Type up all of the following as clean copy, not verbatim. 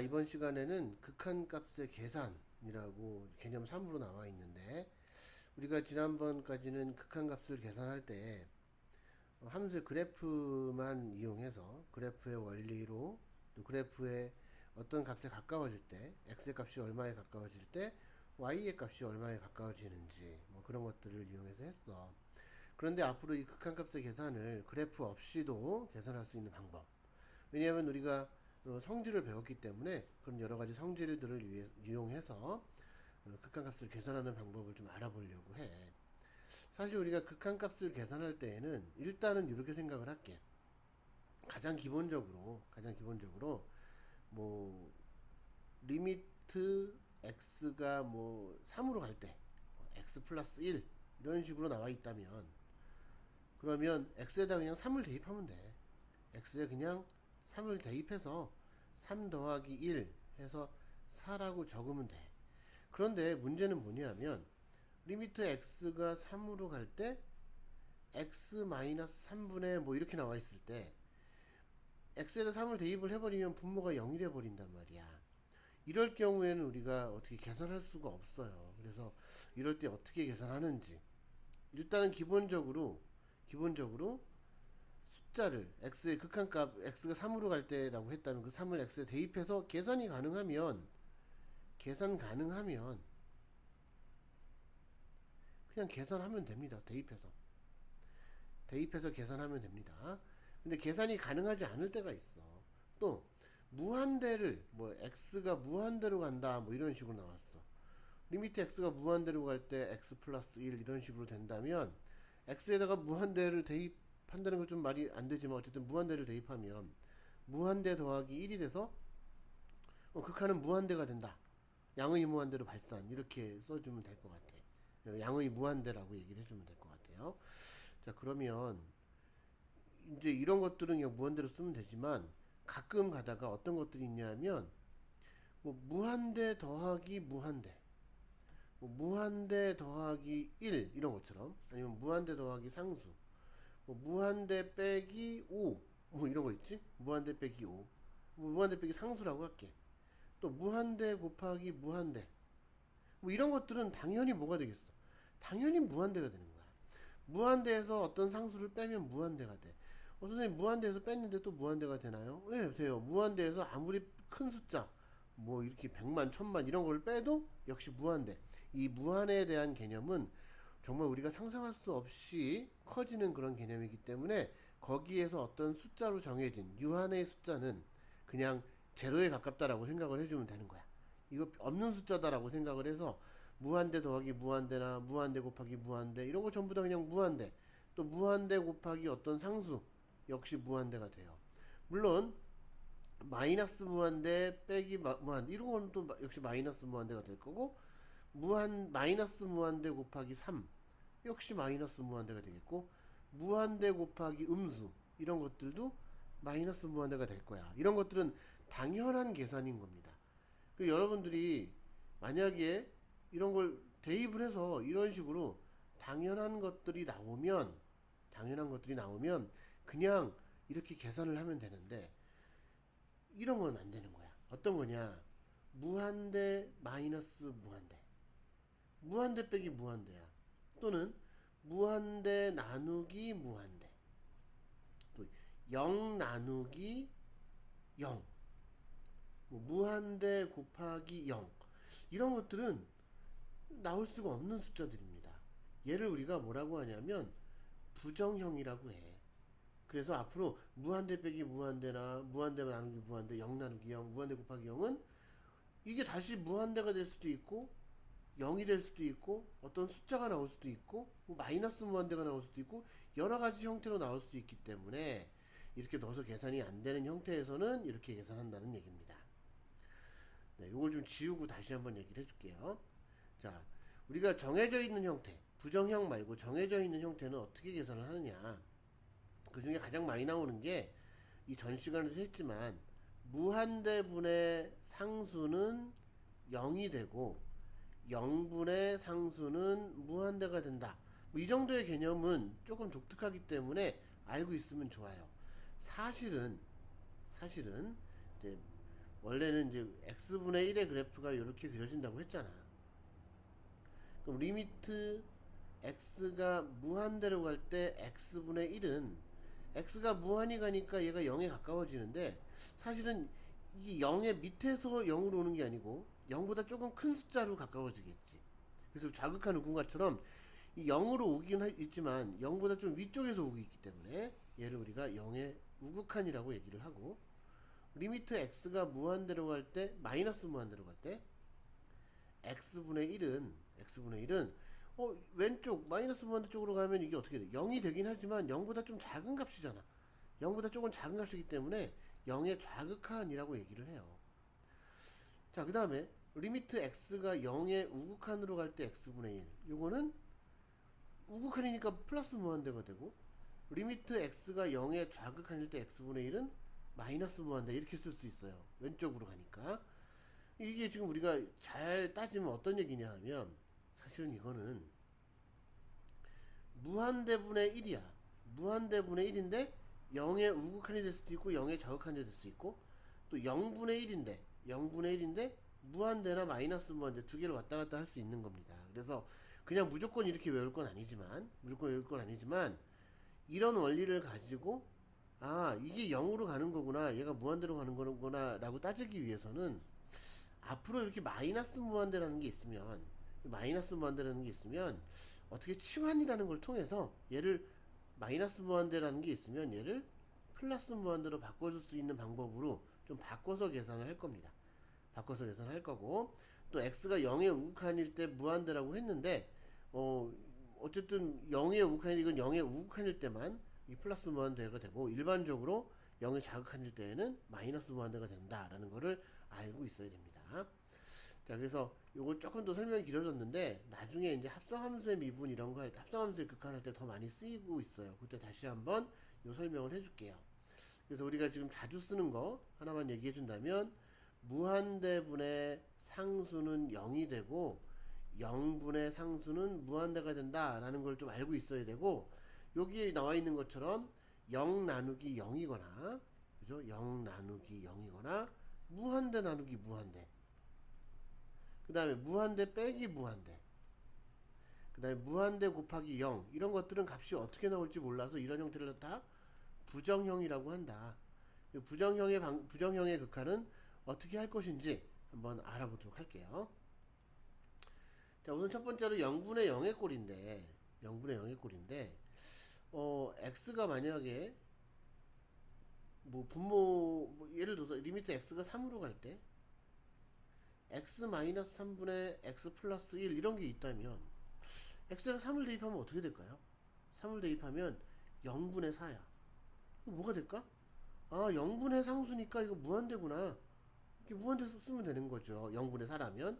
이번 시간에는 극한값의 계산이라고 개념 3으로 나와 있는데, 우리가 지난번까지는 극한값을 계산할 때 함수의 그래프만 이용해서 그래프의 원리로, 또 그래프의 어떤 값에 가까워질 때 x의 값이 얼마에 가까워질 때 y의 값이 얼마에 가까워지는지 뭐 그런 것들을 이용해서 했어. 그런데 앞으로 이 극한값의 계산을 그래프 없이도 계산할 수 있는 방법, 왜냐하면 우리가 성질을 배웠기 때문에 그런 여러 가지 성질들을 이용해서 극한값을 계산하는 방법을 좀 알아보려고 해. 사실 우리가 극한값을 계산할 때에는 일단은 이렇게 생각을 할게. 가장 기본적으로 뭐 리미트 x가 뭐 3으로 갈 때 x 플러스 1 이런 식으로 나와 있다면, 그러면 x에다 그냥 3을 대입하면 돼. x에 그냥 3을 대입해서 3 더하기 1 해서 4라고 적으면 돼. 그런데 문제는 뭐냐면 리미트 x가 3으로 갈 때 x 마이너스 3분의 뭐 이렇게 나와 있을 때 x에다 3을 대입을 해버리면 분모가 0이 돼버린단 말이야. 이럴 경우에는 우리가 어떻게 계산할 수가 없어요. 그래서 이럴 때 어떻게 계산하는지, 일단은 기본적으로 숫자를 x의 극한값 x가 3으로 갈 때라고 했다면 그 3을 x에 대입해서 계산 가능하면 그냥 계산하면 됩니다. 대입해서 계산하면 됩니다. 근데 계산이 가능하지 않을 때가 있어. 또 무한대를 뭐 x가 무한대로 간다 뭐 이런 식으로 나왔어. 리미트 x가 무한대로 갈 때 x 플러스 1 이런 식으로 된다면 x에다가 무한대를 대입한다는 건 좀 말이 안 되지만 어쨌든 무한대를 대입하면 무한대 더하기 1이 돼서 극한은 무한대가 된다. 양의 무한대로 발산, 이렇게 써주면 될 것 같아. 양의 무한대라고 얘기를 해주면 될 것 같아요. 자, 그러면 이제 이런 것들은 그냥 무한대로 쓰면 되지만 가끔 가다가 어떤 것들이 있냐면 뭐 무한대 더하기 무한대, 뭐 무한대 더하기 1 이런 것처럼, 아니면 무한대 더하기 상수, 뭐 무한대 빼기 5 뭐 이런 거 있지? 무한대 빼기 5, 뭐 무한대 빼기 상수라고 할게. 또 무한대 곱하기 무한대, 뭐 이런 것들은 당연히 뭐가 되겠어? 당연히 무한대가 되는 거야. 무한대에서 어떤 상수를 빼면 무한대가 돼. 선생님, 무한대에서 뺐는데 또 무한대가 되나요? 네, 돼요. 무한대에서 아무리 큰 숫자 뭐 이렇게 100만 1000만 이런 걸 빼도 역시 무한대. 이 무한에 대한 개념은 정말 우리가 상상할 수 없이 커지는 그런 개념이기 때문에 거기에서 어떤 숫자로 정해진 유한의 숫자는 그냥 제로에 가깝다라고 생각을 해주면 되는 거야. 이거 없는 숫자다라고 생각을 해서 무한대 더하기 무한대나 무한대 곱하기 무한대 이런 거 전부 다 그냥 무한대, 또 무한대 곱하기 어떤 상수 역시 무한대가 돼요. 물론 마이너스 무한대 빼기 무한대 이런 건 또 역시 마이너스 무한대가 될 거고, 마이너스 무한대 곱하기 3 역시 마이너스 무한대가 되겠고, 무한대 곱하기 음수 이런 것들도 마이너스 무한대가 될 거야. 이런 것들은 당연한 계산인 겁니다. 여러분들이 만약에 이런 걸 대입을 해서 이런 식으로 당연한 것들이 나오면 그냥 이렇게 계산을 하면 되는데, 이런 건 안 되는 거야. 어떤 거냐? 무한대 마이너스 무한대, 무한대 빼기 무한대야. 또는 무한대 나누기 무한대, 또 0 나누기 0, 뭐 무한대 곱하기 0 이런 것들은 나올 수가 없는 숫자들입니다. 얘를 우리가 뭐라고 하냐면 부정형이라고 해. 그래서 앞으로 무한대 빼기 무한대나 무한대 나누기 무한대, 0 나누기 0, 무한대 곱하기 0은 이게 다시 무한대가 될 수도 있고 0이 될 수도 있고 어떤 숫자가 나올 수도 있고 뭐 마이너스 무한대가 나올 수도 있고 여러 가지 형태로 나올 수 있기 때문에 이렇게 넣어서 계산이 안 되는 형태에서는 이렇게 계산한다는 얘기입니다. 네, 이걸 좀 지우고 다시 한번 얘기를 해줄게요. 자, 우리가 정해져 있는 형태, 부정형 말고 정해져 있는 형태는 어떻게 계산을 하느냐. 그 중에 가장 많이 나오는 게 이 전 시간에도 했지만 무한대분의 상수는 0이 되고 0분의 상수는 무한대가 된다. 뭐 이 정도의 개념은 조금 독특하기 때문에 알고 있으면 좋아요. 사실은 이제 원래는 이제 x분의 1의 그래프가 이렇게 그려진다고 했잖아. 그럼 리미트 x가 무한대로 갈 때 x분의 1은 x가 무한히 가니까 얘가 0에 가까워지는데 사실은 이게 0의 밑에서 0으로 오는 게 아니고 0보다 조금 큰 숫자로 가까워지겠지. 그래서 자극한 누군가처럼 이 0으로 오긴 있지만 0보다 좀 위쪽에서 오고 있기 때문에 얘를 우리가 0의 우극한이라고 얘기를 하고, 리미트 x가 무한대로 갈 때 마이너스 무한대로 갈 때 x분의 1은 왼쪽 마이너스 무한대 쪽으로 가면 이게 어떻게 돼? 0이 되긴 하지만 0보다 좀 작은 값이잖아. 0보다 조금 작은 값이기 때문에 0의 좌극한이라고 얘기를 해요. 자, 그 다음에 리미트 x가 0의 우극한으로 갈 때 x분의 1, 요거는 우극한이니까 플러스 무한대가 되고, 리미트 x가 0의 좌극한일 때 x분의 1은 마이너스 무한대, 이렇게 쓸 수 있어요. 왼쪽으로 가니까. 이게 지금 우리가 잘 따지면 어떤 얘기냐 하면, 사실은 이거는 무한대분의 1이야. 무한대분의 1인데 0의 우극한이 될 수도 있고 0의 좌극한이 될 수 있고, 또 0분의 1인데 무한대나 마이너스 무한대 두 개를 왔다 갔다 할 수 있는 겁니다. 그래서 그냥 무조건 이렇게 외울 건 아니지만 이런 원리를 가지고 이게 0으로 가는 거구나, 얘가 무한대로 가는 거구나 라고 따지기 위해서는 앞으로 이렇게 마이너스 무한대라는 게 있으면 어떻게 치환이라는 걸 통해서 얘를 마이너스 무한대라는 게 있으면 얘를 플러스 무한대로 바꿔줄 수 있는 방법으로 좀 바꿔서 계산을 할 겁니다. 바꿔서 계산할 거고, 또 x가 0의 우극한일 때 무한대라고 했는데 어쨌든 0의 우극한이 이건 0의 우극한일 때만 이 플러스 무한대가 되고, 일반적으로 0의 자극한일 때에는 마이너스 무한대가 된다라는 거를 알고 있어야 됩니다. 자, 그래서 요거 조금 더 설명이 길어졌는데 나중에 이제 합성함수의 미분 이런 거 할 때, 합성함수의 극한할 때 더 많이 쓰이고 있어요. 그때 다시 한번 요 설명을 해줄게요. 그래서 우리가 지금 자주 쓰는 거 하나만 얘기해 준다면, 무한대분의 상수는 0이 되고 0분의 상수는 무한대가 된다라는 걸 좀 알고 있어야 되고, 여기에 나와 있는 것처럼 0 나누기 0이거나, 그죠? 0 나누기 0이거나 무한대 나누기 무한대, 그 다음에 무한대 빼기 무한대, 그 다음에 무한대 곱하기 0, 이런 것들은 값이 어떻게 나올지 몰라서 이런 형태를 다 부정형이라고 한다. 부정형의 극한은 어떻게 할 것인지 한번 알아보도록 할게요. 자, 우선 첫 번째로 0분의 0의 꼴인데 x가 만약에 예를 들어서 리미트 x가 3으로 갈 때 x 마이너스 3분의 x 플러스 1 이런 게 있다면, x에다 3을 대입하면 어떻게 될까요? 3을 대입하면 0분의 4야. 뭐가 될까? 0분의 상수니까 이거 무한대구나. 이렇게 무한대 쓰면 되는 거죠. 0분의 4라면.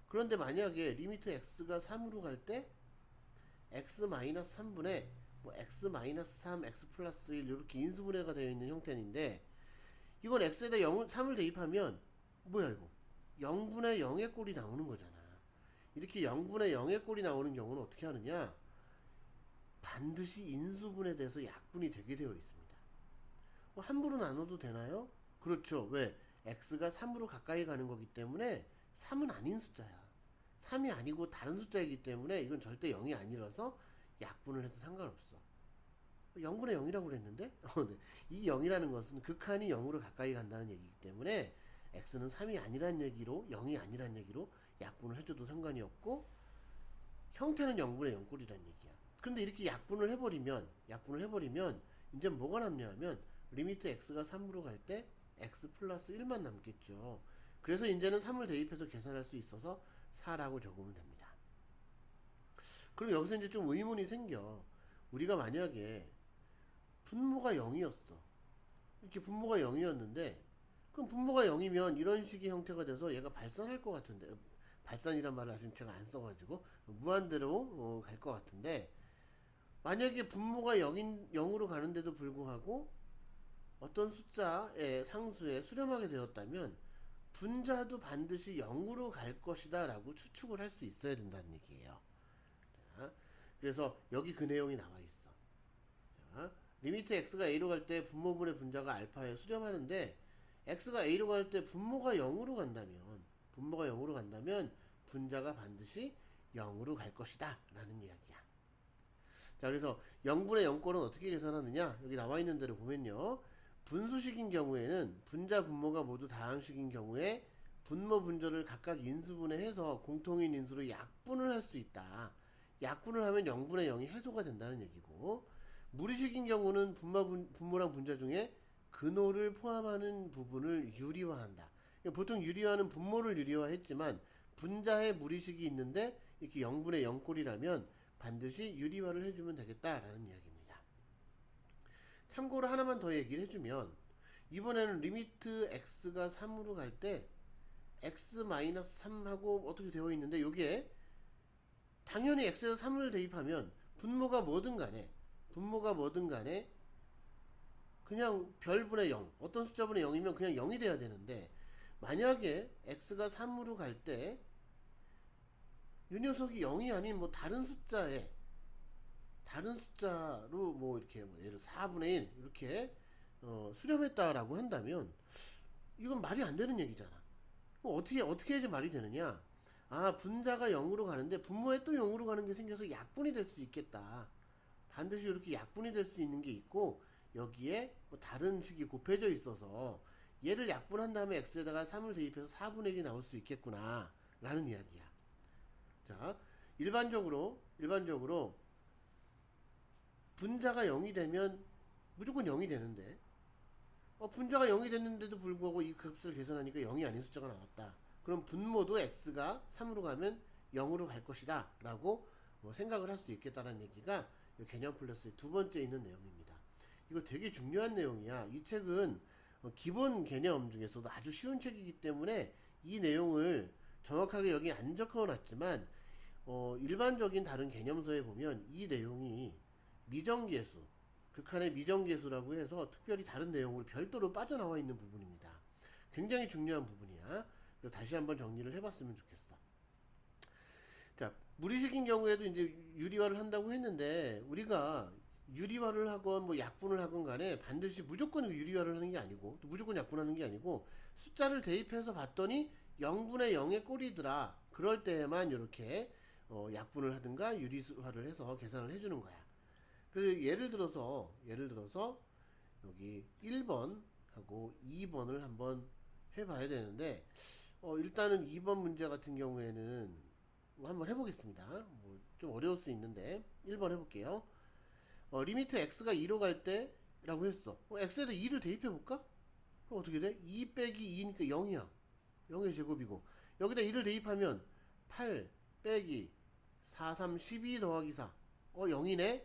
그런데 만약에 리미트 x가 3으로 갈 때 x 마이너스 3분의 x 마이너스 3, x 플러스 1 이렇게 인수분해가 되어 있는 형태인데, 이건 x에다 3을 대입하면 뭐야 이거? 0분의 0의 꼴이 나오는 거잖아. 이렇게 0분의 0의 꼴이 나오는 경우는 어떻게 하느냐? 반드시 인수분해돼서 약분이 되게 되어 있습니다. 함부로 나눠도 되나요? 그렇죠. 왜? x가 3으로 가까이 가는 거기 때문에 3은 아닌 숫자야. 3이 아니고 다른 숫자이기 때문에 이건 절대 0이 아니라서 약분을 해도 상관없어. 0분의 0이라고 그랬는데? 네. 이 0이라는 것은 극한이 0으로 가까이 간다는 얘기이기 때문에 x는 3이 아니란 얘기로, 0이 아니란 얘기로 약분을 해줘도 상관이 없고, 형태는 0분의 0꼴이란 얘기야. 근데 이렇게 약분을 해버리면 이제 뭐가 남냐면 리미트 x가 3으로 갈 때 x 플러스 1만 남겠죠. 그래서 이제는 3을 대입해서 계산할 수 있어서 4라고 적으면 됩니다. 그럼 여기서 이제 좀 의문이 생겨. 우리가 만약에 분모가 0이었어. 이렇게 분모가 0이었는데, 그럼 분모가 0이면 이런 식의 형태가 돼서 얘가 발산할 것 같은데, 발산이란 말을 아직 제가 안 써가지고 무한대로 갈 것 같은데, 만약에 분모가 0으로 가는데도 불구하고 어떤 숫자의 상수에 수렴하게 되었다면 분자도 반드시 0으로 갈 것이다 라고 추측을 할 수 있어야 된다는 얘기예요. 자, 그래서 여기 그 내용이 나와 있어. 자, 리미트 x가 a로 갈 때 분모분의 분자가 알파에 수렴하는데 x가 a로 갈 때 분모가 0으로 간다면 분자가 반드시 0으로 갈 것이다 라는 이야기야. 자, 그래서 0분의 0꼴은 어떻게 계산하느냐, 여기 나와 있는 대로 보면요, 분수식인 경우에는 분자 분모가 모두 다항식인 경우에 분모 분조를 각각 인수분해해서 공통인 인수로 약분을 할 수 있다. 약분을 하면 0분의 0이 해소가 된다는 얘기고, 무리식인 경우는 분모랑 분자 중에 근호를 포함하는 부분을 유리화한다. 보통 유리화는 분모를 유리화했지만 분자에 무리식이 있는데 이렇게 0분의 0꼴이라면 반드시 유리화를 해주면 되겠다라는 이야기입니다. 참고로 하나만 더 얘기를 해주면, 이번에는 리미트 x가 3으로 갈 때 x-3하고 어떻게 되어 있는데, 요게 당연히 x에서 3을 대입하면 분모가 뭐든 간에 그냥 별분의 0, 어떤 숫자분의 0이면 그냥 0이 돼야 되는데, 만약에 x가 3으로 갈 때 이 녀석이 0이 아닌 뭐 다른 숫자로 뭐 이렇게 뭐 예를 4분의 1 이렇게 수렴했다라고 한다면 이건 말이 안 되는 얘기잖아. 그럼 어떻게 해야지 말이 되느냐? 아, 분자가 0으로 가는데 분모에 또 0으로 가는 게 생겨서 약분이 될 수 있겠다. 반드시 이렇게 약분이 될 수 있는 게 있고, 여기에 뭐 다른 식이 곱해져 있어서 얘를 약분한 다음에 x에다가 3을 대입해서 4분의 1이 나올 수 있겠구나 라는 이야기야. 자, 일반적으로 분자가 0이 되면 무조건 0이 되는데, 분자가 0이 됐는데도 불구하고 이 값을 계산하니까 0이 아닌 숫자가 나왔다. 그럼 분모도 x가 3으로 가면 0으로 갈 것이다 라고 생각을 할 수 있겠다는 얘기가 개념 플러스의 두 번째 있는 내용입니다. 이거 되게 중요한 내용이야. 이 책은 기본 개념 중에서도 아주 쉬운 책이기 때문에 이 내용을 정확하게 여기 안 적어놨지만, 일반적인 다른 개념서에 보면 이 내용이 미정계수, 극한의 미정계수라고 해서 특별히 다른 내용으로 별도로 빠져나와 있는 부분입니다. 굉장히 중요한 부분이야. 그래서 다시 한번 정리를 해봤으면 좋겠어. 자, 무리식인 경우에도 이제 유리화를 한다고 했는데, 우리가 유리화를 하건 뭐 약분을 하건 간에 반드시 무조건 유리화를 하는 게 아니고 또 무조건 약분하는 게 아니고, 숫자를 대입해서 봤더니 0분의 0의 꼴이더라. 그럴 때에만 이렇게 약분을 하든가 유리화를 해서 계산을 해주는 거야. 그래서 예를 들어서 여기 1번하고 2번을 한번 해봐야 되는데, 일단은 2번 문제 같은 경우에는 한번 해보겠습니다. 뭐 좀 어려울 수 있는데 1번 해볼게요. 리미트 x가 2로 갈 때 라고 했어. x에다 2를 대입해볼까? 그럼 어떻게 돼? 2 빼기 2니까 0이야. 0의 제곱이고, 여기다 2를 대입하면 8 빼기 4, 3, 12 더하기 4. 0이네?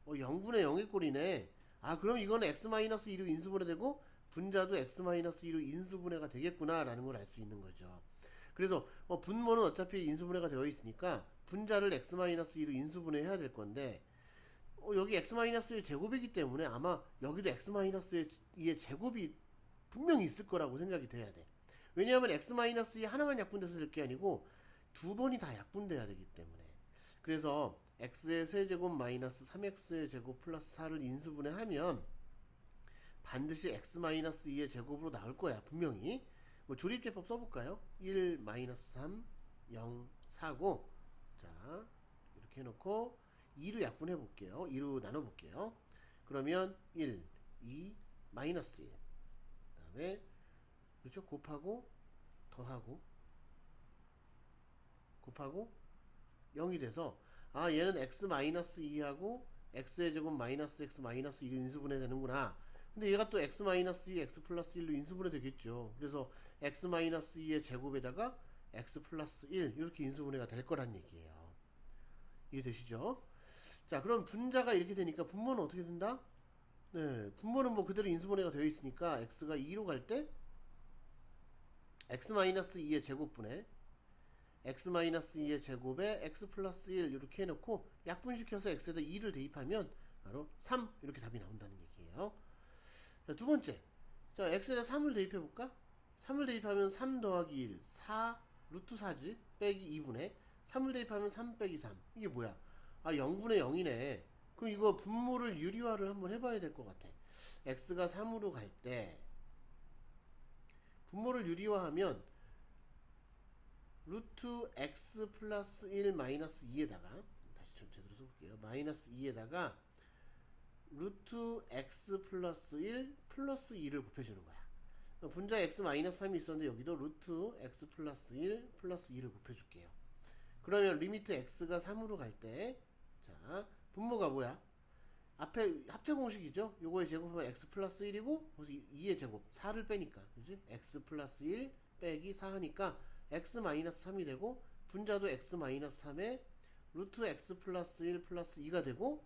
0분의 0의 꼴이네. 아, 그럼 이거는 x-2로 인수분해되고 분자도 x-2로 인수분해가 되겠구나 라는 걸 알 수 있는 거죠. 그래서 분모는 어차피 인수분해가 되어 있으니까 분자를 x-2로 인수분해해야 될 건데, 여기 x-의 제곱이기 때문에 아마 여기도 x-2의 제곱이 분명히 있을 거라고 생각이 돼야 돼. 왜냐하면 x-2 하나만 약분돼서 될 게 아니고 두 번이 다 약분돼야 되기 때문에. 그래서 x의 세제곱 마이너스 3x의 제곱 플러스 4를 인수분해하면 반드시 x-2의 제곱으로 나올 거야, 분명히. 뭐 조립제법 써볼까요? 1 마이너스 3 0 4고, 자 이렇게 해놓고 2로 약분해 볼게요. 2로 나눠 볼게요. 그러면 1 2 마이너스 1, 그 다음에 그렇죠, 곱하고 더하고 곱하고 0이 돼서, 아, 얘는 x-2하고 x의 제곱 마이너스 x 마이너스 1로 인수분해 되는구나. 근데 얘가 또 x-2 x 플러스 1로 인수분해 되겠죠. 그래서 x-2의 제곱에다가 x 플러스 1 이렇게 인수분해가 될 거란 얘기예요. 이해되시죠? 자, 그럼 분자가 이렇게 되니까 분모는 어떻게 된다? 네, 분모는 뭐 그대로 인수분해가 되어 있으니까 x가 2로 갈 때 x-2의 제곱분의 x-2의 제곱에 x 플러스 1 이렇게 해놓고 약분시켜서 x에다 2를 대입하면 바로 3 이렇게 답이 나온다는 얘기예요. 자, 두 번째, 자, x에다 3을 대입해볼까? 3을 대입하면 3 더하기 1 4 루트 4지 빼기 2분의 3을 대입하면 3 빼기 3, 이게 뭐야? 아, 0분의 0이네. 그럼 이거 분모를 유리화를 한번 해봐야 될 것 같아. x가 3으로 갈 때 분모를 유리화하면 루트 x 플러스 1 마이너스 2에다가 다시 좀 제대로 써볼게요. 마이너스 2에다가 루트 x 플러스 1 플러스 2를 곱해주는 거야. 분자 x 마이너스 3이 있었는데 여기도 루트 x 플러스 1 플러스 2를 곱해줄게요. 그러면 리미트 x가 3으로 갈 때, 자, 분모가 뭐야? 앞에 합체 공식이죠? 요거의 제곱하면 x 플러스 1이고, 그래서 2의 제곱, 4를 빼니까, 그지? x 플러스 1 빼기 4 하니까, x 마이너스 3이 되고, 분자도 x 마이너스 3에 루트 x 플러스 1 플러스 2가 되고,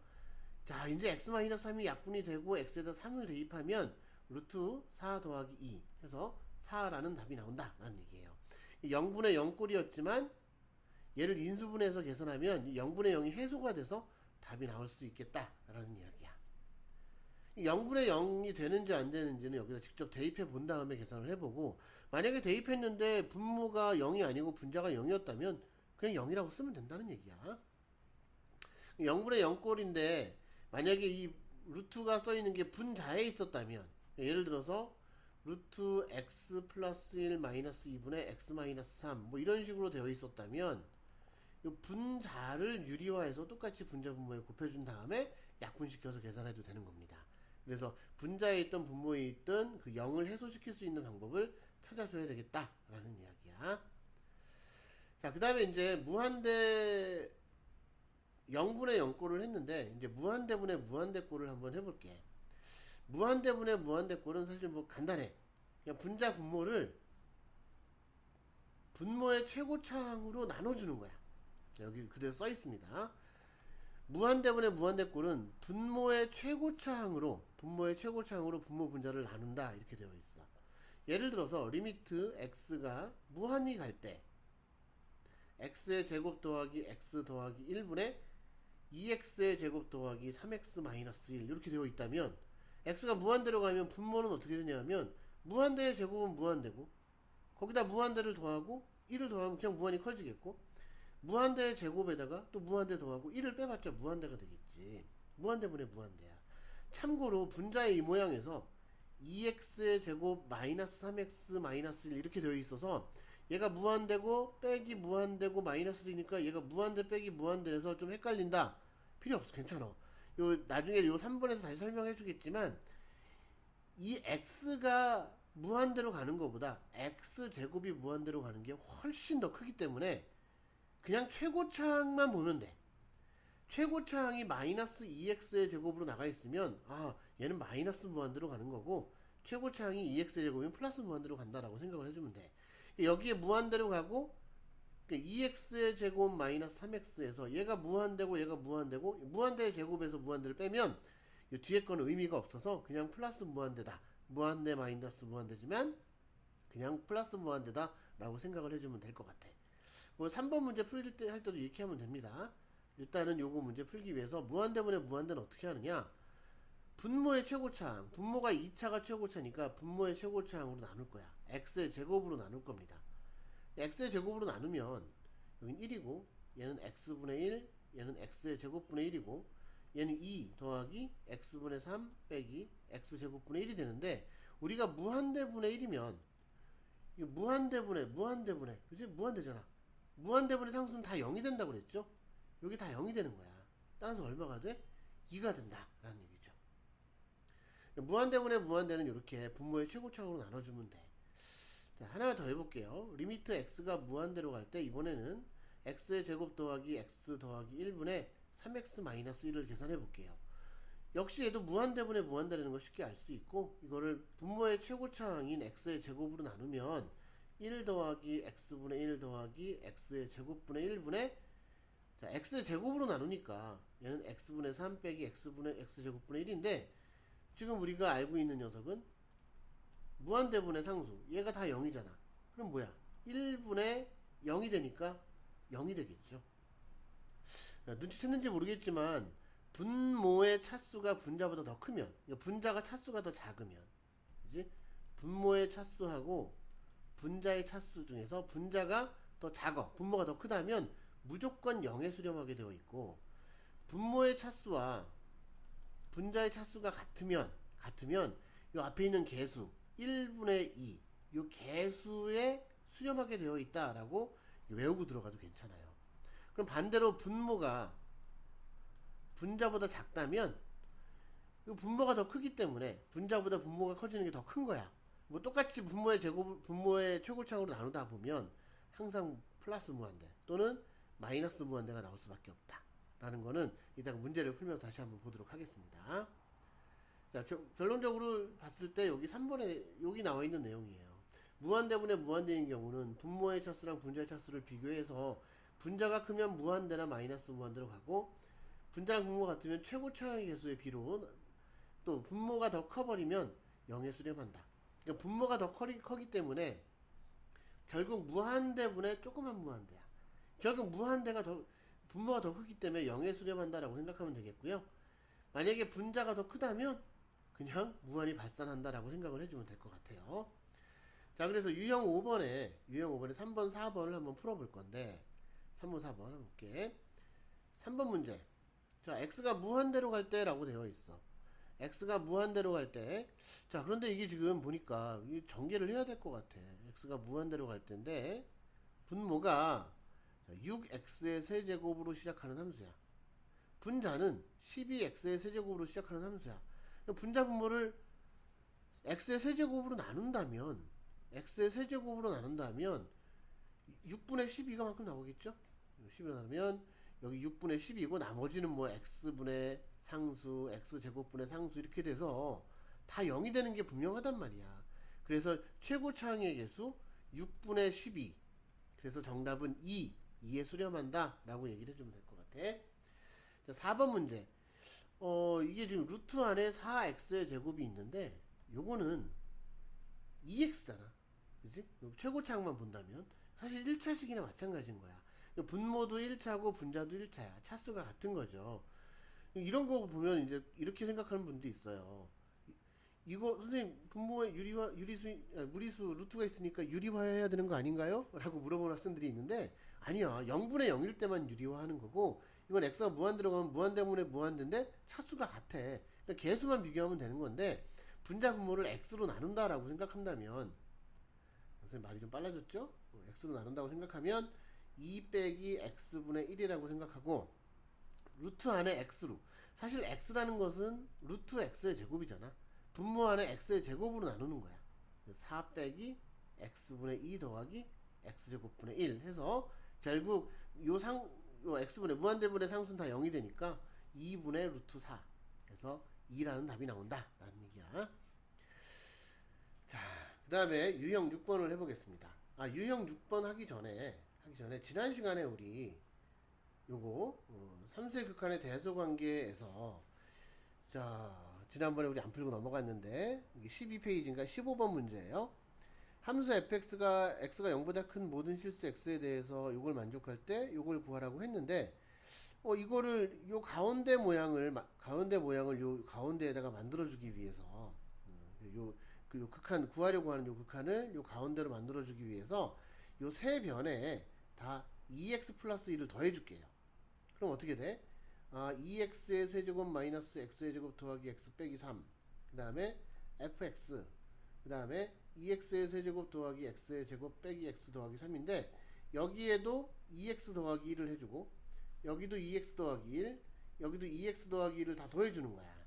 자, 이제 x 마이너스 3이 약분이 되고, x에다 3을 대입하면, 루트 4 더하기 2 해서 4라는 답이 나온다. 라는 얘기예요. 0분의 0꼴이었지만, 얘를 인수분해해서 계산하면 0분의 0이 해소가 돼서 답이 나올 수 있겠다라는 이야기야. 0분의 0이 되는지 안 되는지는 여기다 직접 대입해 본 다음에 계산을 해보고, 만약에 대입했는데 분모가 0이 아니고 분자가 0이었다면 그냥 0이라고 쓰면 된다는 얘기야. 0분의 0꼴인데 만약에 이 루트가 써있는 게 분자에 있었다면, 예를 들어서 루트 x 플러스 1 마이너스 2분의 x 마이너스 3 뭐 이런 식으로 되어 있었다면 이 분자를 유리화해서 똑같이 분자 분모에 곱해준 다음에 약분시켜서 계산해도 되는 겁니다. 그래서 분자에 있던 분모에 있던 그 0을 해소시킬 수 있는 방법을 찾아줘야 되겠다라는 이야기야. 자, 그 다음에 이제 무한대 0분의 0꼴을 했는데 이제 무한대분의 무한대꼴을 한번 해볼게. 무한대분의 무한대꼴은 사실 뭐 간단해. 그냥 분자 분모를 분모의 최고차항으로 나눠주는 거야. 여기 그대로 써 있습니다. 무한대분의 무한대꼴은 분모의 최고차항으로 분모 분자를 나눈다 이렇게 되어 있어. 예를 들어서 리미트 x가 무한히 갈 때 x의 제곱 더하기 x 더하기 1분의 2x의 제곱 더하기 3x 마이너스 1 이렇게 되어 있다면 x가 무한대로 가면 분모는 어떻게 되냐면 무한대의 제곱은 무한대고 거기다 무한대를 더하고 1을 더하면 그냥 무한히 커지겠고 무한대의 제곱에다가 또 무한대 더하고 1을 빼봤자 무한대가 되겠지. 무한대분의 무한대야. 참고로 분자의 이 모양에서 2x의 제곱 마이너스 3x 마이너스 1 이렇게 되어 있어서 얘가 무한대고 빼기 무한대고 마이너스 1이니까 얘가 무한대 빼기 무한대에서 좀 헷갈린다. 필요 없어. 괜찮아. 나중에 요 3번에서 다시 설명해 주겠지만 이 x가 무한대로 가는 것보다 x제곱이 무한대로 가는 게 훨씬 더 크기 때문에 그냥 최고차항만 보면 돼. 최고차항이 마이너스 2x의 제곱으로 나가 있으면 얘는 마이너스 무한대로 가는 거고 최고차항이 2x의 제곱이면 플러스 무한대로 간다라고 생각을 해주면 돼. 여기에 무한대로 가고 2x의 제곱 마이너스 3x에서 얘가 무한대고 얘가 무한대고 무한대의 제곱에서 무한대를 빼면 이 뒤에 거는 의미가 없어서 그냥 플러스 무한대다. 무한대 마이너스 무한대지만 그냥 플러스 무한대다 라고 생각을 해주면 될 것 같아. 뭐 3번 문제 풀 때 할 때도 이렇게 하면 됩니다. 일단은 요거 문제 풀기 위해서 무한대분의 무한대는 어떻게 하느냐, 분모의 최고차항, 분모가 2차가 최고차니까 분모의 최고차항으로 나눌 거야. x의 제곱으로 나눌 겁니다. x의 제곱으로 나누면 여긴 1이고 얘는 x분의 1, 얘는 x의 제곱분의 1이고 얘는 2 더하기 x분의 3 빼기 x제곱분의 1이 되는데 우리가 무한대분의 1이면 무한대분의 그치? 무한대잖아. 무한대분의 상수는 다 0이 된다고 그랬죠? 여기 다 0이 되는 거야. 따라서 얼마가 돼? 2가 된다 라는 얘기죠. 무한대분의 무한대는 이렇게 분모의 최고차항으로 나눠주면 돼. 자, 하나 더 해볼게요. 리미트 x가 무한대로 갈 때 이번에는 x의 제곱 더하기 x 더하기 1분의 3x 마이너스 1을 계산해 볼게요. 역시 얘도 무한대분의 무한대라는 걸 쉽게 알 수 있고 이거를 분모의 최고차항인 x의 제곱으로 나누면 1 더하기 x분의 1 더하기 x의 제곱분의 1분의 자, x의 제곱으로 나누니까 얘는 x분의 3 빼기 x분의 x제곱분의 1인데 지금 우리가 알고 있는 녀석은 무한대분의 상수 얘가 다 0이잖아. 그럼 뭐야? 1분의 0이 되니까 0이 되겠죠. 눈치챘는지 모르겠지만 분모의 차수가 분자보다 더 크면 분자가 차수가 더 작으면 그치? 분모의 차수하고 분자의 차수 중에서 분자가 더 작아 분모가 더 크다면 무조건 0에 수렴하게 되어 있고 분모의 차수와 분자의 차수가 같으면 이 앞에 있는 개수 1분의 2 요 개수에 수렴하게 되어 있다라고 외우고 들어가도 괜찮아요. 그럼 반대로 분모가 분자보다 작다면 이 분모가 더 크기 때문에 분자보다 분모가 커지는 게 더 큰 거야. 뭐 똑같이 분모의 제곱, 분모의 최고차항으로 나누다 보면 항상 플러스 무한대 또는 마이너스 무한대가 나올 수밖에 없다. 라는 거는 이따가 문제를 풀면서 다시 한번 보도록 하겠습니다. 자, 결론적으로 봤을 때 여기 3번에 여기 나와 있는 내용이에요. 무한대분의 무한대인 경우는 분모의 차수랑 분자의 차수를 비교해서 분자가 크면 무한대나 마이너스 무한대로 가고 분자랑 분모가 같으면 최고차항의 개수의 비로 또 분모가 더 커버리면 0에 수렴한다. 그러니까 분모가 더 커기 때문에 결국 무한대분의 조그만 무한대야. 결국 무한대가 더 분모가 더 크기 때문에 0에 수렴한다라고 생각하면 되겠고요. 만약에 분자가 더 크다면 그냥 무한히 발산한다라고 생각을 해주면 될 것 같아요. 자, 그래서 유형 5번에 3번, 4번을 한번 풀어볼 건데 3번, 4번 한번 볼게. 3번 문제. 자, x가 무한대로 갈 때라고 되어 있어. x가 무한대로 갈 때. 자, 그런데 이게 지금 보니까 전개를 해야 될 것 같아. x가 무한대로 갈 때인데 분모가 6x의 세제곱으로 시작하는 함수야. 분자는 12x의 세제곱으로 시작하는 함수야. 분자 분모를 x의 세제곱으로 나눈다면 6분의 12가 만큼 나오겠죠? 12로 나누면 여기 6분의 12고 나머지는 뭐 x분의 상수, x제곱분의 상수 이렇게 돼서 다 0이 되는 게 분명하단 말이야. 그래서 최고차항의 개수 6분의 12. 그래서 정답은 2에 수렴한다 라고 얘기를 해주면 될 것 같아. 자, 4번 문제. 이게 지금 루트 안에 4x의 제곱이 있는데 요거는 2x잖아. 그치? 최고차항만 본다면 사실 1차식이나 마찬가지인 거야. 분모도 1차고 분자도 1차야. 차수가 같은 거죠. 이런 거 보면 이제 이렇게 생각하는 분도 있어요. 이거 선생님 분모에 무리수 루트가 있으니까 유리화해야 되는 거 아닌가요? 라고 물어보는 학생들이 있는데 아니야. 0분의 0일 때만 유리화하는 거고 이건 x가 무한대로 가면 무한대분의 무한대인데 차수가 같아. 그러니까 개수만 비교하면 되는 건데 분자 분모를 x로 나눈다라고 생각한다면 선생님 말이 좀 빨라졌죠? x로 나눈다고 생각하면 2 빼기 x분의 1이라고 생각하고 루트 안에 x로 사실 x라는 것은 루트 x의 제곱이잖아. 분모 안에 x의 제곱으로 나누는 거야. 4 빼기 x분의 2 더하기 x제곱분의 1 해서 결국 요 x분의 무한대분의 상수는 다 0이 되니까 2분의 루트 4 해서 2라는 답이 나온다 라는 얘기야. 자, 그 다음에 유형 6번을 해보겠습니다. 유형 6번 하기 전에 지난 시간에 우리 요거 3세 극한의 대소관계에서 자 지난번에 우리 안 풀고 넘어갔는데 이게 12페이지인가 15번 문제예요. 함수 fx가 x가 0보다 큰 모든 실수 x에 대해서 요걸 만족할 때 요걸 구하라고 했는데 이거를 요 가운데 모양을 요 가운데에다가 만들어주기 위해서 요 극한 구하려고 하는 요 극한을 요 가운데로 만들어주기 위해서 요 세 변에 다 2x 플러스 1을 더해줄게요. 그럼 어떻게 돼? 2x의 세제곱 마이너스 x의 제곱 더하기 x 빼기 3. 그 다음에 fx. 그 다음에 2x의 세제곱 더하기 x의 제곱 빼기 x 더하기 3인데 여기에도 2x 더하기 1을 해주고 여기도 2x 더하기 1 여기도 2x 더하기 1을 다 더해주는 거야.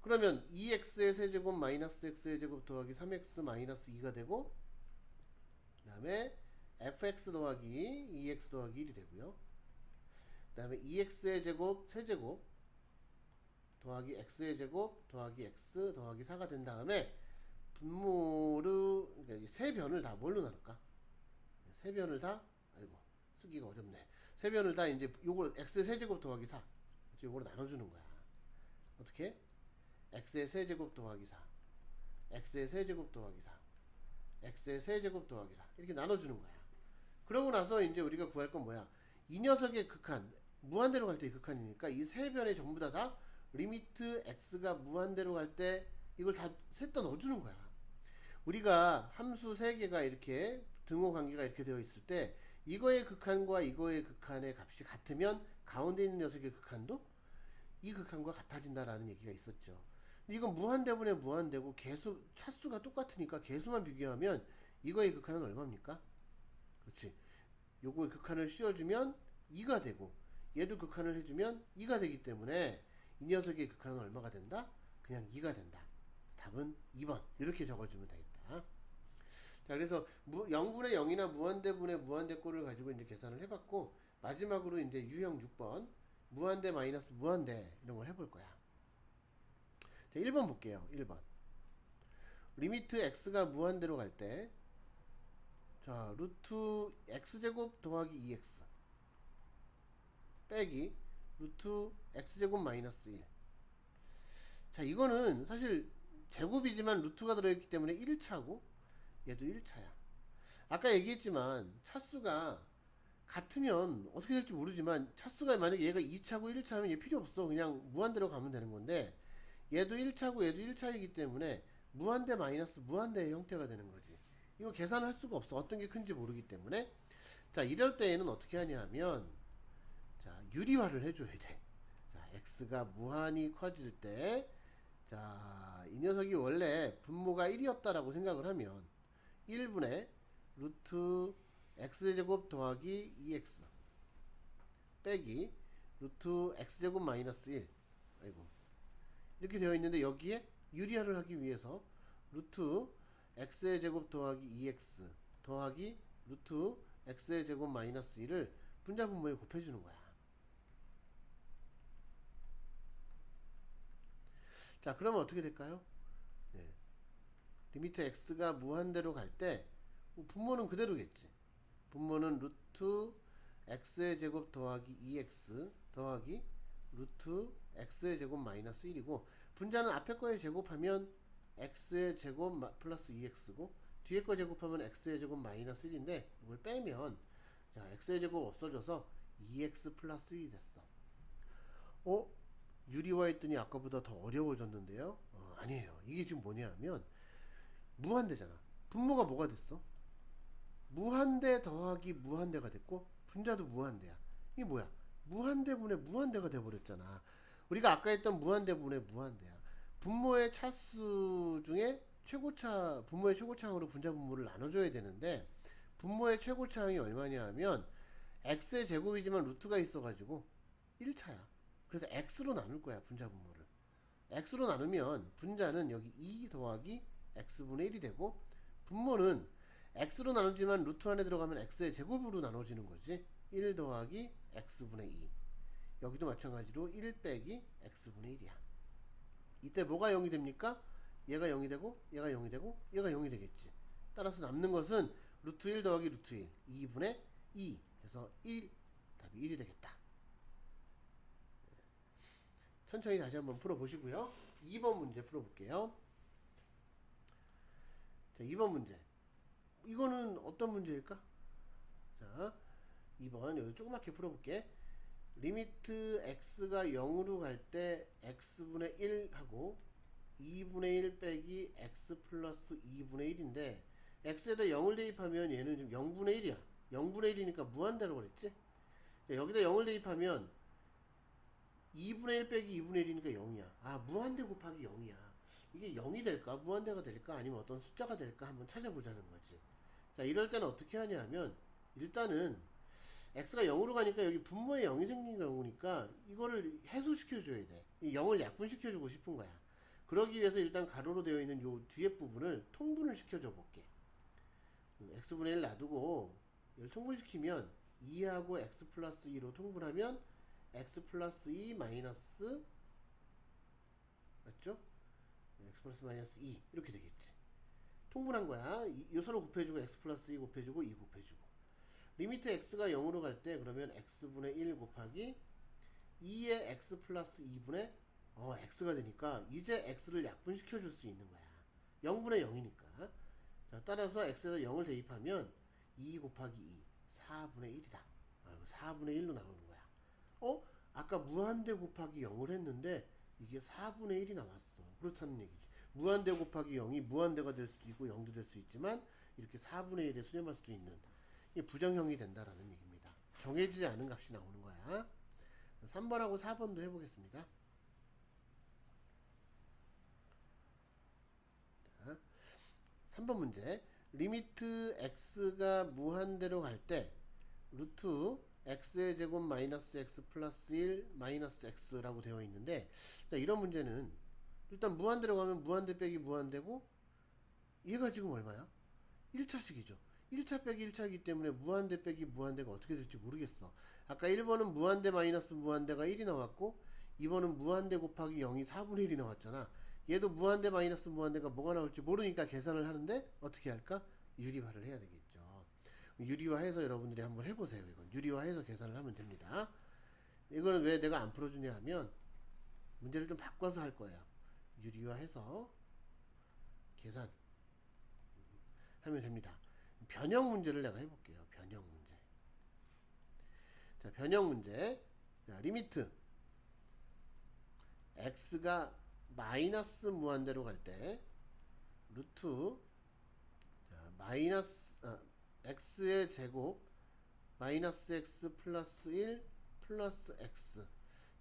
그러면 2x의 세제곱 마이너스 x의 제곱 더하기 3x 마이너스 2가 되고 그 다음에 fx 더하기 2x 더하기 1이 되고요. 그 다음에 2x의 제곱 세제곱 더하기 x의 제곱 더하기 x 더하기 4가 된 다음에 분모를 그러니까 세 변을 다 뭘로 나눌까? 세 변을 다 아이고 쓰기가 어렵네. 세 변을 다 이제 요거 x의 세제곱 더하기 4 요거로 나눠주는 거야. 어떻게? x의 세제곱 더하기 4 x의 세제곱 더하기 4 x의 세제곱 더하기 4 이렇게 나눠주는 거야. 그러고 나서 이제 우리가 구할 건 뭐야? 이 녀석의 극한 무한대로 갈 때 극한이니까 이 세 변에 전부 다 리미트 x가 무한대로 갈 때 이걸 다 셋 다 넣어주는 거야. 우리가 함수 세 개가 이렇게 등호 관계가 이렇게 되어 있을 때 이거의 극한과 이거의 극한의 값이 같으면 가운데 있는 녀석의 극한도 이 극한과 같아진다라는 얘기가 있었죠. 이건 무한대분의 무한대고 개수 차수가 똑같으니까 개수만 비교하면 이거의 극한은 얼마입니까? 그렇지. 요거의 극한을 씌워주면 2가 되고 얘도 극한을 해주면 2가 되기 때문에 이 녀석의 극한은 얼마가 된다? 그냥 2가 된다. 답은 2번 이렇게 적어주면 되겠다. 자, 그래서 0분의 0이나 무한대분의 무한대꼴을 가지고 이제 계산을 해봤고, 마지막으로 이제 유형 6번 무한대 마이너스 무한대 이런 걸 해볼 거야. 자, 1번 볼게요. 1번 리미트 x가 무한대로 갈 때, 자, 루트 x제곱 더하기 2x 빼기 루트 x제곱 마이너스 1. 자, 이거는 사실 제곱이지만 루트가 들어있기 때문에 1차고 얘도 1차야. 아까 얘기했지만 차수가 같으면 어떻게 될지 모르지만, 차수가 만약에 얘가 2차고 1차면 얘 필요 없어. 그냥 무한대로 가면 되는 건데, 얘도 1차고 얘도 1차이기 때문에 무한대 마이너스 무한대의 형태가 되는 거지. 이거 계산할 수가 없어. 어떤 게 큰지 모르기 때문에. 자, 이럴 때에는 어떻게 하냐 하면, 자, 유리화를 해줘야 돼. 자, x가 무한히 커질 때, 자, 이 녀석이 원래 분모가 1이었다라고 생각을 하면 1분의 루트 x제곱 더하기 2x 빼기 루트 x제곱 마이너스 1. 아이고, 이렇게 되어 있는데 여기에 유리화를 하기 위해서 루트 x의 제곱 더하기 2x 더하기 루트 x의 제곱 마이너스 1을 분자분모에 곱해주는 거야. 자, 그러면 어떻게 될까요? 네. 리미트 x가 무한대로 갈 때 분모는 그대로겠지. 분모는 루트 x의 제곱 더하기 2x 더하기 루트 x의 제곱 마이너스 1이고, 분자는 앞에 거에 제곱하면 x의 제곱 플러스 2x고 뒤에 거 제곱하면 x의 제곱 마이너스 1인데, 이걸 빼면 자, x의 제곱 없어져서 2x 플러스 1이 됐어. 유리화 했더니 아까보다 더 어려워졌는데요? 아니에요. 이게 지금 뭐냐 하면 무한대잖아. 분모가 뭐가 됐어? 무한대 더하기 무한대가 됐고, 분자도 무한대야. 이게 뭐야? 무한대분의 무한대가 돼버렸잖아. 우리가 아까 했던 무한대분의 무한대야. 분모의 차수 중에 최고차, 분모의 최고차항으로 분자 분모를 나눠줘야 되는데, 분모의 최고차항이 얼마냐 하면 x의 제곱이지만 루트가 있어가지고 1차야. 그래서 x로 나눌 거야, 분자 분모를. x로 나누면 분자는 여기 2 더하기 x분의 1이 되고, 분모는 x로 나누지만 루트 안에 들어가면 x의 제곱으로 나눠지는 거지. 1 더하기 x분의 2. 여기도 마찬가지로 1 빼기 x분의 1이야. 이때 뭐가 0이 됩니까? 얘가 0이 되고 얘가 0이 되고 얘가 0이 되겠지. 따라서 남는 것은 루트 1 더하기 루트 1 2분의 2 해서 1, 답이 1이 되겠다. 천천히 다시 한번 풀어보시고요. 2번 문제 풀어볼게요. 자, 2번 문제. 이거는 어떤 문제일까? 자, 2번 여기 조그맣게 풀어볼게. 리미트 x가 0으로 갈 때 x분의 1 하고 2분의 1 빼기 x 플러스 2분의 1인데, x에다 0을 대입하면 얘는 지금 0분의 1이야. 0분의 1이니까 무한대로 그랬지? 자, 여기다 0을 대입하면 2분의 1 빼기 2분의 1이니까 0이야. 무한대 곱하기 0이야. 이게 0이 될까? 무한대가 될까? 아니면 어떤 숫자가 될까? 한번 찾아보자는 거지. 자, 이럴 때는 어떻게 하냐 하면, 일단은 x가 0으로 가니까 여기 분모에 0이 생긴 경우니까 이거를 해소시켜줘야 돼. 이 0을 약분시켜주고 싶은 거야. 그러기 위해서 일단 가로로 되어 있는 요 뒤에 부분을 통분을 시켜줘 볼게. x분의 1 놔두고 이걸 통분시키면 2하고 x 플러스 2로 통분하면 x 플러스 2 마이너스, 맞죠? x 플러스 마이너스 2 이렇게 되겠지. 통분한 거야. 요 서로 곱해주고 x 플러스 2 곱해주고 2 곱해주고. 리미트 x가 0으로 갈 때 그러면 x분의 1 곱하기 2의 x 플러스 2분의 x가 되니까 이제 x를 약분시켜 줄 수 있는 거야. 0분의 0이니까. 자, 따라서 x에다 0을 대입하면 2 곱하기 2 4분의 1이다. 4분의 1로 나오는 거야. 아까 무한대 곱하기 0을 했는데 이게 4분의 1이 나왔어. 그렇다는 얘기지. 무한대 곱하기 0이 무한대가 될 수도 있고 0도 될 수 있지만 이렇게 4분의 1에 수렴할 수도 있는, 이게 부정형이 된다라는 얘기입니다. 정해지지 않은 값이 나오는 거야. 3번하고 4번도 해보겠습니다. 3번 문제. 리미트 x가 무한대로 갈 때 루트 x의 제곱 마이너스 x 플러스 1 마이너스 x라고 되어 있는데, 자, 이런 문제는 일단 무한대로 가면 무한대 빼기 무한대고, 얘가 지금 얼마야? 1차식이죠. 1차 빼기 1차이기 때문에 무한대 빼기 무한대가 어떻게 될지 모르겠어. 아까 1번은 무한대 마이너스 무한대가 1이 나왔고, 2번은 무한대 곱하기 0이 4분의 1이 나왔잖아. 얘도 무한대 마이너스 무한대가 뭐가 나올지 모르니까 계산을 하는데 어떻게 할까? 유리화를 해야 되겠죠. 유리화해서 여러분들이 한번 해보세요. 이건 유리화해서 계산을 하면 됩니다. 이거는 왜 내가 안 풀어주냐 하면 문제를 좀 바꿔서 할 거예요. 유리화해서 계산 하면 됩니다. 변형 문제를 내가 해볼게요. 변형 문제. 자, 변형 문제. 자, 리미트 x가 마이너스 무한대로 갈 때 루트 x의 제곱 마이너스 x 플러스 1 플러스 x.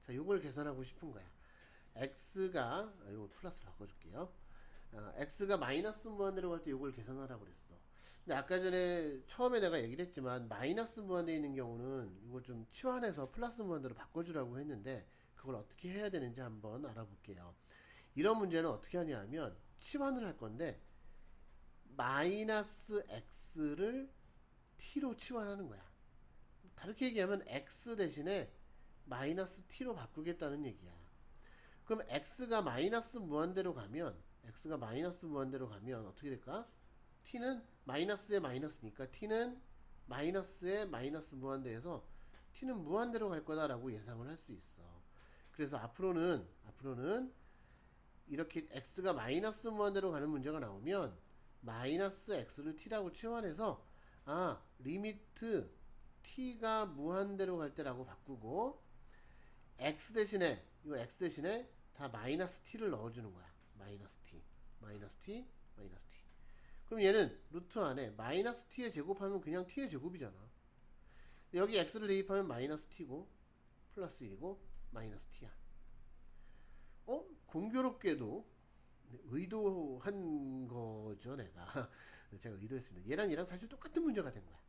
자, 요걸 계산하고 싶은 거야. x가 요거 플러스로 바꿔줄게요. x가 마이너스 무한대로 갈 때 요걸 계산하라고 그랬어. 근데 아까 전에 처음에 내가 얘기를 했지만 마이너스 무한대에 있는 경우는 이거 좀 치환해서 플러스 무한대로 바꿔주라고 했는데, 그걸 어떻게 해야 되는지 한번 알아볼게요. 이런 문제는 어떻게 하냐 하면 치환을 할 건데, 마이너스 x를 t로 치환하는 거야. 다르게 얘기하면 x 대신에 마이너스 t로 바꾸겠다는 얘기야. 그럼 x가 마이너스 무한대로 가면 어떻게 될까? t는 마이너스에 마이너스니까 t는 마이너스에 마이너스 무한대에서 t는 무한대로 갈 거다라고 예상을 할 수 있어. 그래서 앞으로는 이렇게 x가 마이너스 무한대로 가는 문제가 나오면 마이너스 x를 t라고 치환해서 리미트 t가 무한대로 갈 때라고 바꾸고, x 대신에 다 마이너스 t를 넣어주는 거야. 마이너스 t. 그럼 얘는 루트 안에 마이너스 t에 제곱하면 그냥 t의 제곱이잖아. 여기 x를 대입하면 마이너스 t고 플러스 1이고 마이너스 t야. 공교롭게도 의도한 거죠, 제가 의도했습니다. 얘랑 사실 똑같은 문제가 된 거야.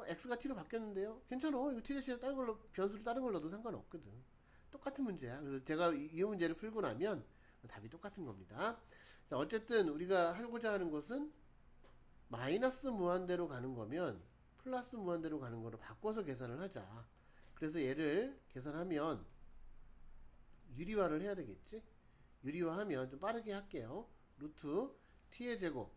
x가 t로 바뀌었는데요. 괜찮아. 이거 t 대신에 다른 걸로, 변수를 다른 걸 넣어도 상관없거든. 똑같은 문제야. 그래서 제가 이 문제를 풀고 나면 답이 똑같은 겁니다. 자, 어쨌든 우리가 하고자 하는 것은 마이너스 무한대로 가는 거면 플러스 무한대로 가는 거로 바꿔서 계산을 하자. 그래서 얘를 계산하면 유리화를 해야 되겠지? 유리화하면 좀 빠르게 할게요. 루트 t의 제곱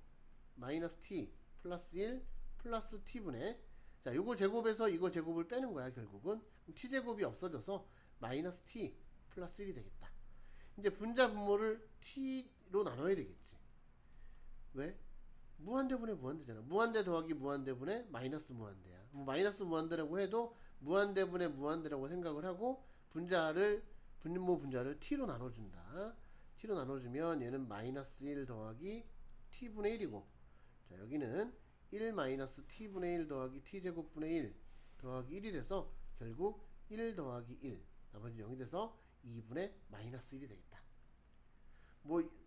마이너스 t 플러스 1 플러스 t분의, 자, 요거 제곱에서 이거 제곱을 빼는 거야. 결국은 t제곱이 없어져서 마이너스 t 플러스 1이 되겠다. 이제 분자 분모를 t로 나눠야 되겠지. 왜? 무한대분의 무한대잖아. 무한대 더하기 무한대분의 마이너스 무한대야. 마이너스 무한대라고 해도 무한대분의 무한대라고 생각을 하고 분모 분자를 t로 나눠준다. t로 나눠주면 얘는 마이너스 1 더하기 t분의 1이고, 자, 여기는 1 마이너스 t분의 1 더하기 t제곱분의 1 더하기 1이 돼서 결국 1 더하기 1, 나머지 0이 돼서 2분의 마이너스 1이 되겠다.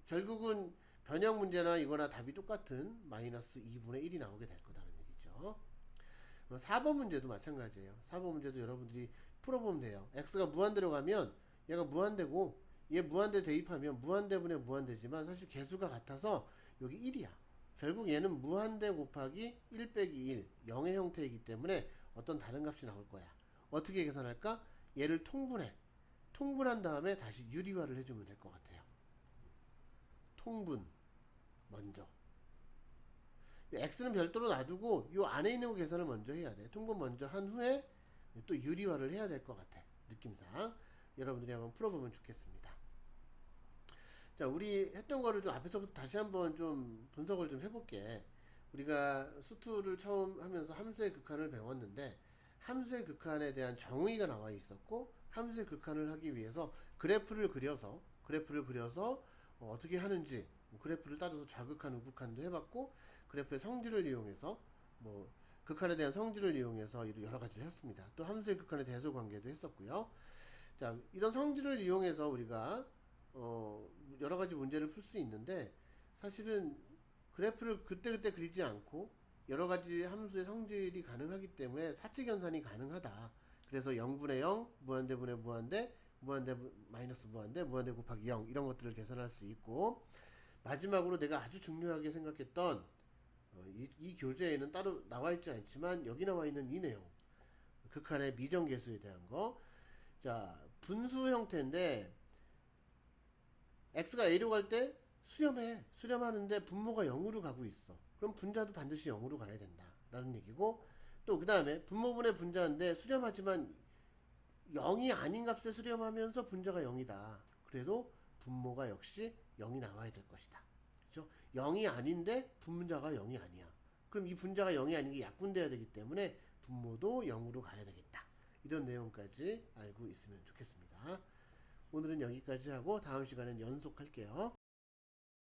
결국은 변형 문제나 이거나 답이 똑같은 마이너스 2분의 1이 나오게 될 거다라는 얘기죠. 4번 문제도 마찬가지예요. 4번 문제도 여러분들이 풀어보면 돼요. x가 무한대로 가면 얘가 무한대고, 얘 무한대 대입하면 무한대분의 무한대지만 사실 개수가 같아서 여기 1이야. 결국 얘는 무한대 곱하기 1 빼기 1, 0의 형태이기 때문에 어떤 다른 값이 나올 거야. 어떻게 계산할까? 얘를 통분한 다음에 다시 유리화를 해주면 될 것 같아요. 통분 먼저, x는 별도로 놔두고 요 안에 있는 거 계산을 먼저 해야 돼. 통분 먼저 한 후에 또 유리화를 해야 될 것 같아. 느낌상 여러분들이 한번 풀어보면 좋겠습니다. 자, 우리 했던 거를 좀 앞에서부터 다시 한번 좀 분석을 좀 해볼게. 우리가 수투를 처음 하면서 함수의 극한을 배웠는데, 함수의 극한에 대한 정의가 나와 있었고, 함수의 극한을 하기 위해서 그래프를 그려서 어떻게 하는지, 그래프를 따져서 좌극한 우극한도 해봤고, 그래프의 성질을 이용해서 극한에 대한 성질을 이용해서 여러 가지를 했습니다. 또 함수의 극한의 대소 관계도 했었고요. 자, 이런 성질을 이용해서 우리가 여러 가지 문제를 풀 수 있는데, 사실은 그래프를 그때그때 그리지 않고 여러 가지 함수의 성질이 가능하기 때문에 사칙연산이 가능하다. 그래서 0분의 0, 무한대분의 무한대, 무한대 마이너스 무한대, 무한대 곱하기 0 이런 것들을 계산할 수 있고, 마지막으로 내가 아주 중요하게 생각했던 이 교재에는 따로 나와 있지 않지만 여기 나와 있는 이 내용, 극한의 미정계수에 대한 거. 자, 분수 형태인데 x가 a로 갈 때 수렴하는데 분모가 0으로 가고 있어. 그럼 분자도 반드시 0으로 가야 된다 라는 얘기고, 또 그 다음에 분모분의 분자인데 수렴하지만 0이 아닌 값에 수렴하면서 분자가 0이다. 그래도 분모가 역시 0이 나와야 될 것이다. 그렇죠? 0이 아닌데 분자가 0이 아니야. 그럼 이 분자가 0이 아닌 게 약분돼야 되기 때문에 분모도 0으로 가야 되겠다. 이런 내용까지 알고 있으면 좋겠습니다. 오늘은 여기까지 하고 다음 시간엔 연속할게요.